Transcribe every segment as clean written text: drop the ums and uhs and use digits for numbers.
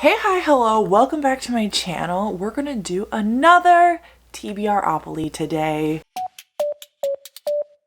Hey, hi, hello, welcome back to my channel. We're gonna do another TBROPOLY today.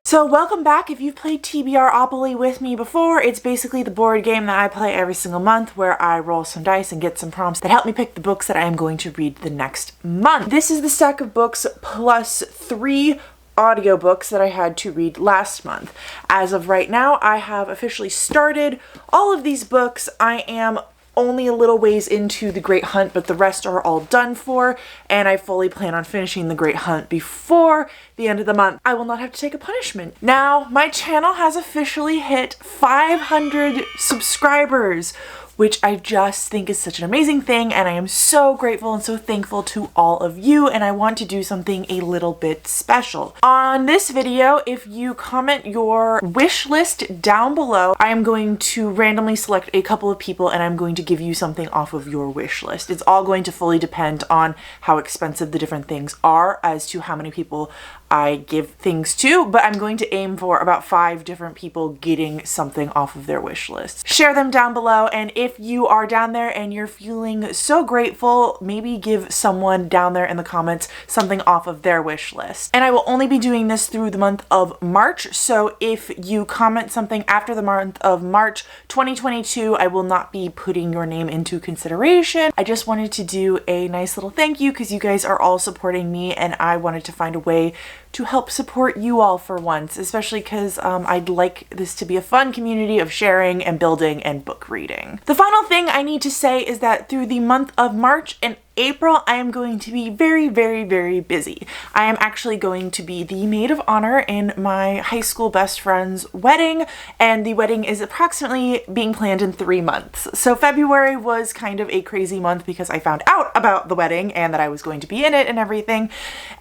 So welcome back. If you've played TBROPOLY with me before, it's basically the board game that I play every single month where I roll some dice and get some prompts that help me pick the books that I am going to read the next month. This is the stack of books plus 3 audiobooks that I had to read last month. As of right now, I have officially started all of these books. I am only a little ways into The Great Hunt, but the rest are all done for, and I fully plan on finishing The Great Hunt before the end of the month. I will not have to take a punishment. Now, my channel has officially hit 500 subscribers, which I just think is such an amazing thing, and I am so grateful and so thankful to all of you, and I want to do something a little bit special. On this video, if you comment your wish list down below, I am going to randomly select a couple of people and I'm going to give you something off of your wish list. It's all going to fully depend on how expensive the different things are as to how many people I give things to, but I'm going to aim for about 5 different people getting something off of their wish list. Share them down below, and if you are down there and you're feeling so grateful, maybe give someone down there in the comments something off of their wish list. And I will only be doing this through the month of March, so if you comment something after the month of March 2022, I will not be putting your name into consideration. I just wanted to do a nice little thank you because you guys are all supporting me, and I wanted to find a way to help support you all for once, especially because I'd like this to be a fun community of sharing and building and book reading. The final thing I need to say is that through the month of March and April, I am going to be very, very, very busy. I am actually going to be the maid of honor in my high school best friend's wedding, and the wedding is approximately being planned in 3 months. So February was kind of a crazy month because I found out about the wedding and that I was going to be in it and everything.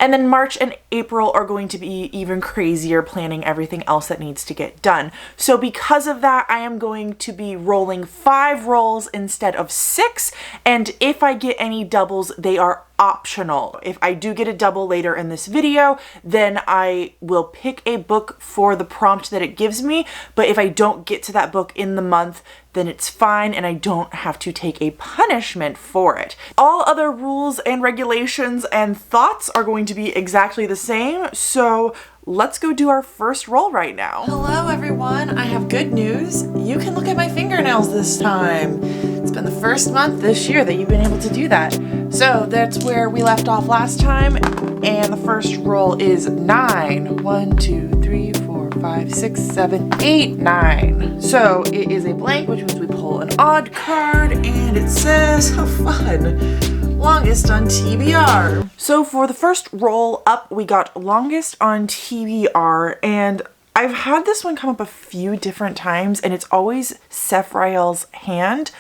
And then March and April are going to be even crazier, planning everything else that needs to get done. So because of that, I am going to be rolling 5 rolls instead of 6, and if I get any doubles, they are optional. If I do get a double later in this video, then I will pick a book for the prompt that it gives me, but if I don't get to that book in the month, then it's fine and I don't have to take a punishment for it. All other rules and regulations and thoughts are going to be exactly the same, so let's go do our first roll right now. Hello everyone, I have good news. You can look at my fingernails this time. It's been the first month this year that you've been able to do that. So that's where we left off last time, and the first roll is 9. 1, 2, 3, 4, 5, 6, 7, 8, 9. So it is a blank, which means we pull an odd card, and it says, how fun, longest on TBR. So for the first roll up, we got longest on TBR, and I've had this one come up a few different times, and it's always Sephiroth's Hand.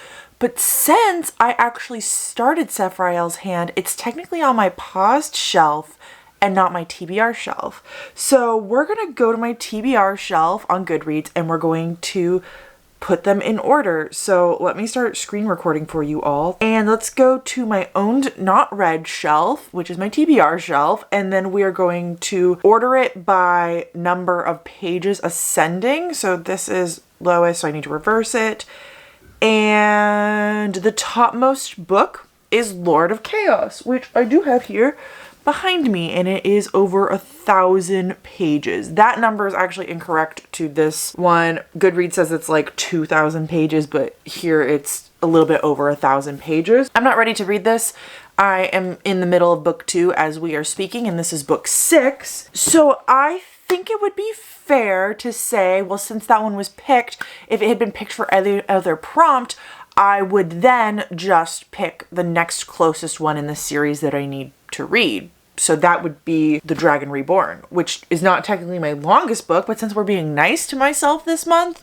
But since I actually started Sephiroth's Hand, it's technically on my paused shelf and not my TBR shelf. So we're gonna go to my TBR shelf on Goodreads and we're going to put them in order. So let me start screen recording for you all. And let's go to my owned not read shelf, which is my TBR shelf. And then we are going to order it by number of pages ascending. So this is lowest, so I need to reverse it. And the topmost book is Lord of Chaos, which I do have here behind me, and it is over 1,000 pages. That number is actually incorrect to this one. Goodreads says it's like 2,000 pages, but here it's a little bit over 1,000 pages. I'm not ready to read this. I am in the middle of book 2 as we are speaking, and this is book 6. So I think it would be fair to say, well, since that one was picked, if it had been picked for any other prompt, I would then just pick the next closest one in the series that I need to read. So that would be The Dragon Reborn, which is not technically my longest book, but since we're being nice to myself this month,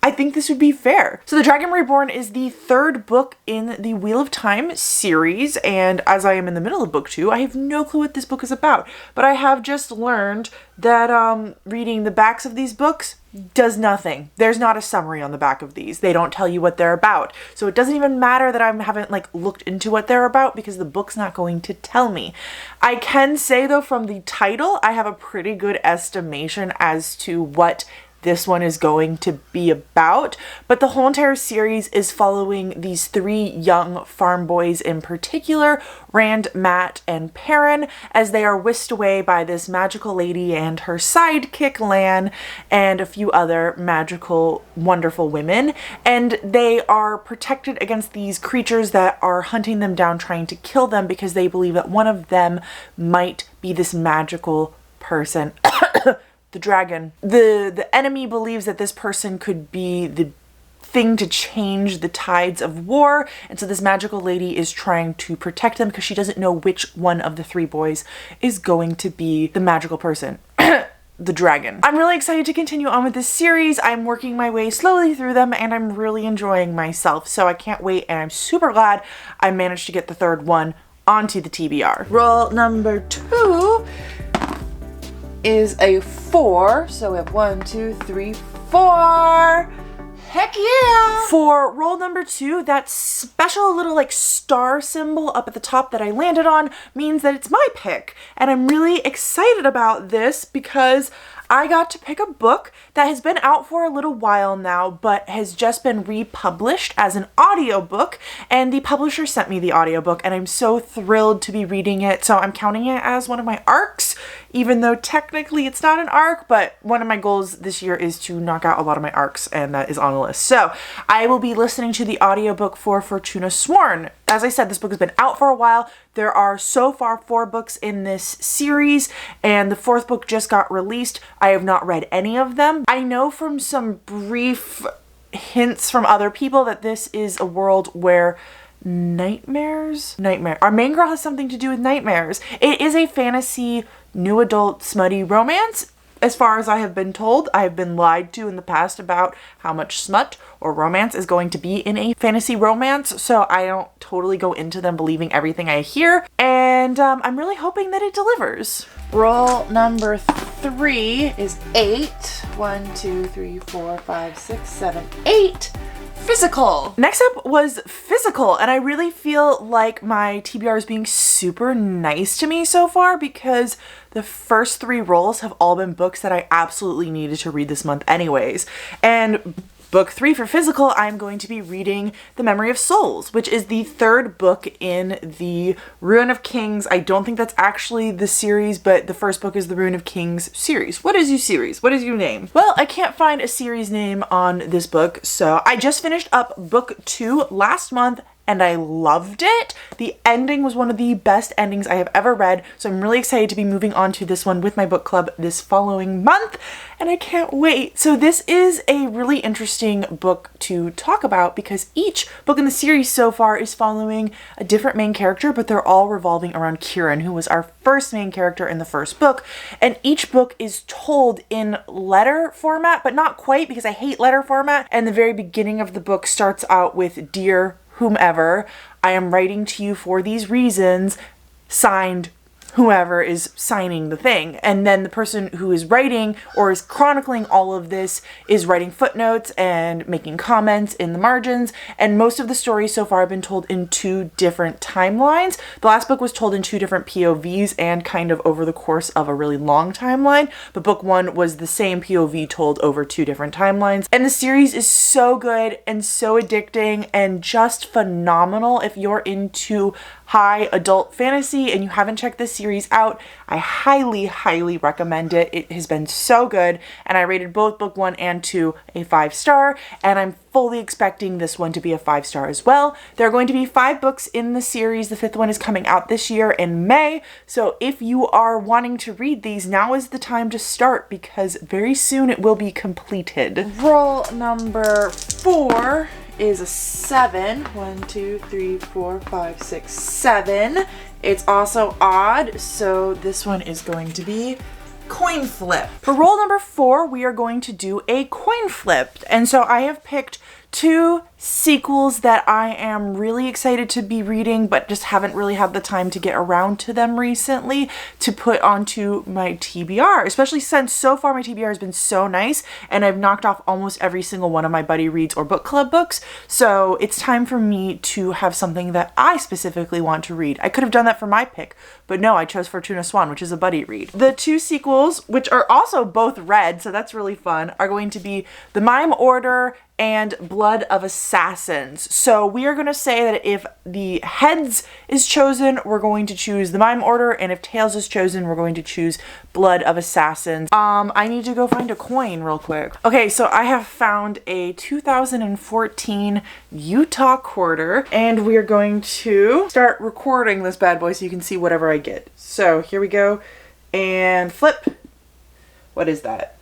I think this would be fair. So The Dragon Reborn is the 3rd book in the Wheel of Time series, and as I am in the middle of book 2, I have no clue what this book is about. But I have just learned that reading the backs of these books does nothing. There's not a summary on the back of these. They don't tell you what they're about. So it doesn't even matter that I haven't looked into what they're about because the book's not going to tell me. I can say though, from the title, I have a pretty good estimation as to what this one is going to be about, but the whole entire series is following these 3 young farm boys in particular, Rand, Matt, and Perrin, as they are whisked away by this magical lady and her sidekick Lan and a few other magical, wonderful women, and they are protected against these creatures that are hunting them down, trying to kill them because they believe that one of them might be this magical person. The dragon. The enemy believes that this person could be the thing to change the tides of war, and so this magical lady is trying to protect them because she doesn't know which one of the 3 boys is going to be the magical person. The dragon. I'm really excited to continue on with this series. I'm working my way slowly through them and I'm really enjoying myself, so I can't wait, and I'm super glad I managed to get the 3rd one onto the TBR. Roll number 2 is a 4. So we have 1, 2, 3, 4. Heck yeah! For roll number 2, that special little like star symbol up at the top that I landed on means that it's my pick. And I'm really excited about this because I got to pick a book that has been out for a little while now, but has just been republished as an audiobook, and the publisher sent me the audiobook, and I'm so thrilled to be reading it. So I'm counting it as one of my arcs, even though technically it's not an arc, but one of my goals this year is to knock out a lot of my arcs, and that is on the list. So I will be listening to the audiobook for Fortuna Sworn. As I said, this book has been out for a while. There are so far 4 books in this series, and the 4th book just got released. I have not read any of them. I know from some brief hints from other people that this is a world where our main girl has something to do with nightmares. It is a fantasy, new adult, smutty romance. As far as I have been told, I have been lied to in the past about how much smut or romance is going to be in a fantasy romance, so I don't totally go into them believing everything I hear, and I'm really hoping that it delivers. Roll number 3 is 8. 1, 2, 3, 4, 5, 6, 7, 8. Physical. Next up was physical, and I really feel like my TBR is being super nice to me so far because the first 3 rolls have all been books that I absolutely needed to read this month anyways. And book 3 for physical, I'm going to be reading The Memory of Souls, which is the 3rd book in the Ruin of Kings. I don't think that's actually the series, but the first book is the Ruin of Kings series. What is your series? What is your name? Well, I can't find a series name on this book, so I just finished up book 2 last month, and I loved it. The ending was one of the best endings I have ever read, so I'm really excited to be moving on to this one with my book club this following month, and I can't wait. So this is a really interesting book to talk about because each book in the series so far is following a different main character, but they're all revolving around Kieran, who was our first main character in the first book, and each book is told in letter format, but not quite because I hate letter format, and the very beginning of the book starts out with "Dear whomever, I am writing to you for these reasons," signed whoever is signing the thing. And then the person who is writing or is chronicling all of this is writing footnotes and making comments in the margins. And most of the stories so far have been told in 2 different timelines. The last book was told in 2 different POVs and kind of over the course of a really long timeline. But book 1 was the same POV told over 2 different timelines. And the series is so good and so addicting and just phenomenal. If you're into high adult fantasy and you haven't checked this series out, I highly, highly recommend it. It has been so good, and I rated both book 1 and 2 a 5-star, and I'm fully expecting this one to be a 5-star as well. There are going to be 5 books in the series. The 5th one is coming out this year in May, so if you are wanting to read these, now is the time to start because very soon it will be completed. Roll number 4 is a 7. 1, 2, 3, 4, 5, 6, 7. It's also odd, so this one is going to be coin flip. For roll number 4, we are going to do a coin flip. And so I have picked two sequels that I am really excited to be reading, but just haven't really had the time to get around to them recently to put onto my TBR, especially since so far my TBR has been so nice and I've knocked off almost every single one of my buddy reads or book club books. So it's time for me to have something that I specifically want to read. I could have done that for my pick, but no, I chose Fortuna Swan, which is a buddy read. The two sequels, which are also both read, so that's really fun, are going to be The Mime Order and Blood of Assassins. So we are going to say that if the Heads is chosen, we're going to choose The Mime Order, and if Tails is chosen, we're going to choose Blood of Assassins. I need to go find a coin real quick. Okay, so I have found a 2014 Utah quarter, and we are going to start recording this bad boy so you can see whatever I get. So here we go, and flip. What is that?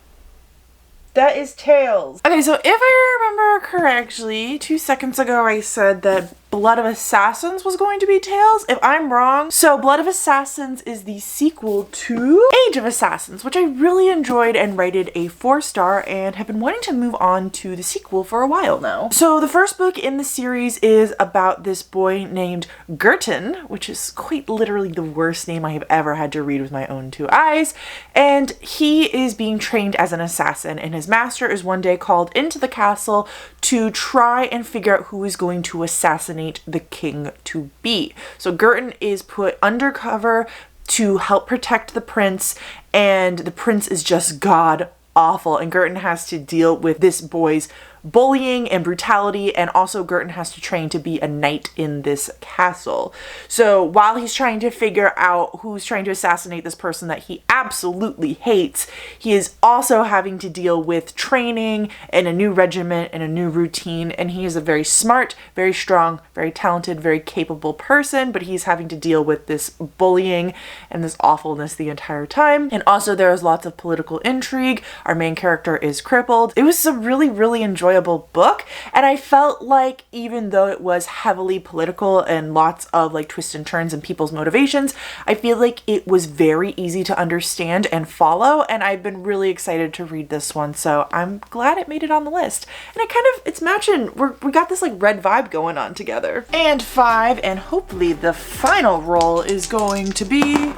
That is Tails. Okay, so if I remember correctly, 2 seconds ago I said that Blood of Assassins was going to be Tails. If I'm wrong, so Blood of Assassins is the sequel to Age of Assassins, which I really enjoyed and rated a 4-star and have been wanting to move on to the sequel for a while now. So the first book in the series is about this boy named Gurton, which is quite literally the worst name I have ever had to read with my own two eyes, and he is being trained as an assassin, and his master is one day called into the castle to try and figure out who is going to assassinate the king to be. So Gurton is put undercover to help protect the prince, and the prince is just god awful, and Gurton has to deal with this boy's bullying and brutality, and also Gurton has to train to be a knight in this castle. So while he's trying to figure out who's trying to assassinate this person that he absolutely hates, he is also having to deal with training and a new regiment and a new routine, and he is a very smart, very strong, very talented, very capable person, but he's having to deal with this bullying and this awfulness the entire time. And also there is lots of political intrigue. Our main character is crippled. It was a really, really enjoyable book, and I felt like even though it was heavily political and lots of like twists and turns and people's motivations, I feel like it was very easy to understand and follow, and I've been really excited to read this one, so I'm glad it made it on the list. And it's matching, we got this like red vibe going on together. And 5, and hopefully the final roll is going to be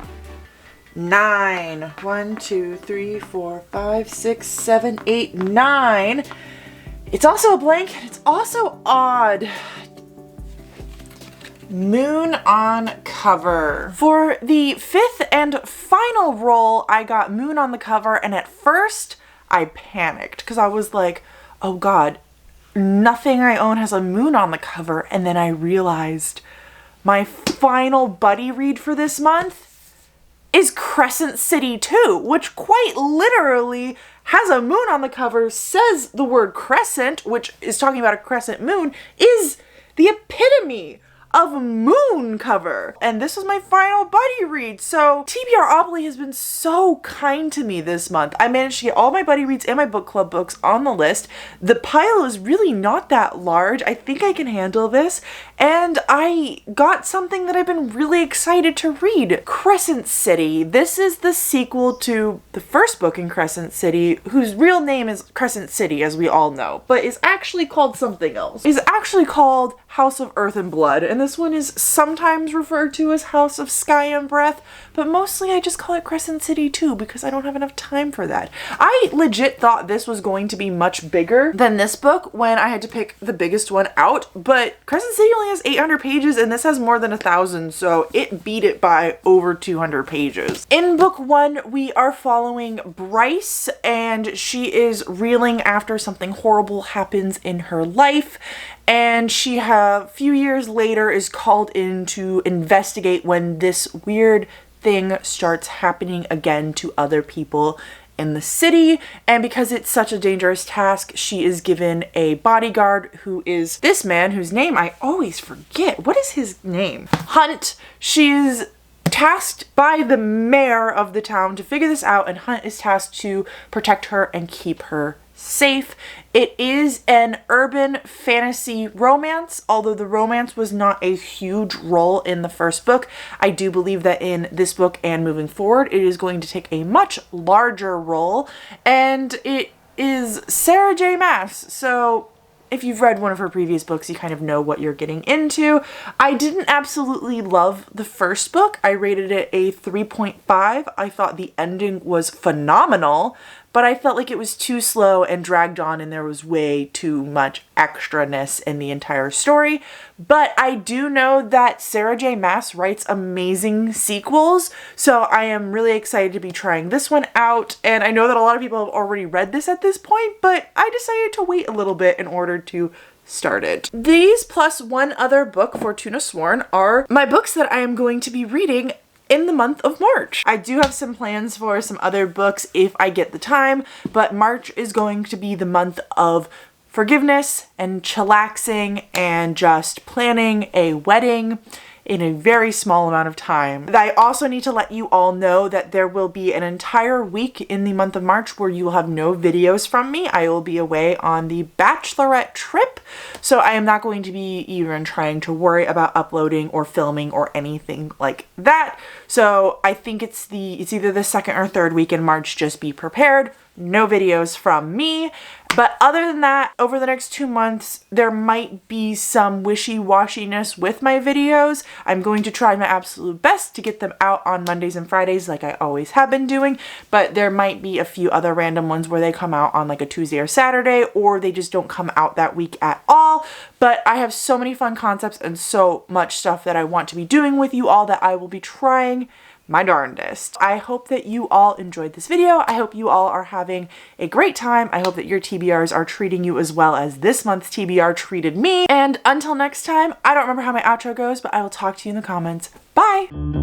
9. 1, 2, 3, 4, 5, 6, 7, 8, 9. It's also a blank, and it's also odd. Moon on cover. For the 5th and final roll, I got Moon on the cover, and at first I panicked because I was like, oh god, nothing I own has a moon on the cover. And then I realized my final buddy read for this month is Crescent City 2, which quite literally has a moon on the cover, says the word crescent, which is talking about a crescent moon, is the epitome of moon cover. And this was my final buddy read. So TBROPOLY has been so kind to me this month. I managed to get all my buddy reads and my book club books on the list. The pile is really not that large. I think I can handle this. And I got something that I've been really excited to read. Crescent City. This is the sequel to the first book in Crescent City, whose real name is Crescent City, as we all know, but is actually called something else. It's actually called House of Earth and Blood, and this one is sometimes referred to as House of Sky and Breath, but mostly I just call it Crescent City 2 because I don't have enough time for that. I legit thought this was going to be much bigger than this book when I had to pick the biggest one out, but Crescent City only has 800 pages and this has more than 1,000, so it beat it by over 200 pages. In book 1, we are following Bryce, and she is reeling after something horrible happens in her life, and she a few years later is called in to investigate when this weird thing starts happening again to other people in the city. And because it's such a dangerous task, she is given a bodyguard who is this man whose name I always forget. What is his name? Hunt. She's tasked by the mayor of the town to figure this out, and Hunt is tasked to protect her and keep her safe. It is an urban fantasy romance, although the romance was not a huge role in the first book. I do believe that in this book and moving forward, it is going to take a much larger role, and it is Sarah J. Maas, so if you've read one of her previous books, you kind of know what you're getting into. I didn't absolutely love the first book. I rated it a 3.5. I thought the ending was phenomenal, but I felt like it was too slow and dragged on and there was way too much extraness in the entire story. But I do know that Sarah J. Maas writes amazing sequels, so I am really excited to be trying this one out. And I know that a lot of people have already read this at this point, but I decided to wait a little bit in order to start it. These plus one other book, Fortuna Sworn, are my books that I am going to be reading in the month of March. I do have some plans for some other books if I get the time, but March is going to be the month of forgiveness and chillaxing and just planning a wedding in a very small amount of time. I also need to let you all know that there will be an entire week in the month of March where you will have no videos from me. I will be away on the bachelorette trip, so I am not going to be even trying to worry about uploading or filming or anything like that. So I think it's either the second or third week in March. Just be prepared. No videos from me. But other than that, over the next 2 months, there might be some wishy-washiness with my videos. I'm going to try my absolute best to get them out on Mondays and Fridays like I always have been doing, but there might be a few other random ones where they come out on like a Tuesday or Saturday, or they just don't come out that week at all. But I have so many fun concepts and so much stuff that I want to be doing with you all that I will be trying my darndest. I hope that you all enjoyed this video. I hope you all are having a great time. I hope that your TBRs are treating you as well as this month's TBR treated me. And until next time, I don't remember how my outro goes, but I will talk to you in the comments. Bye!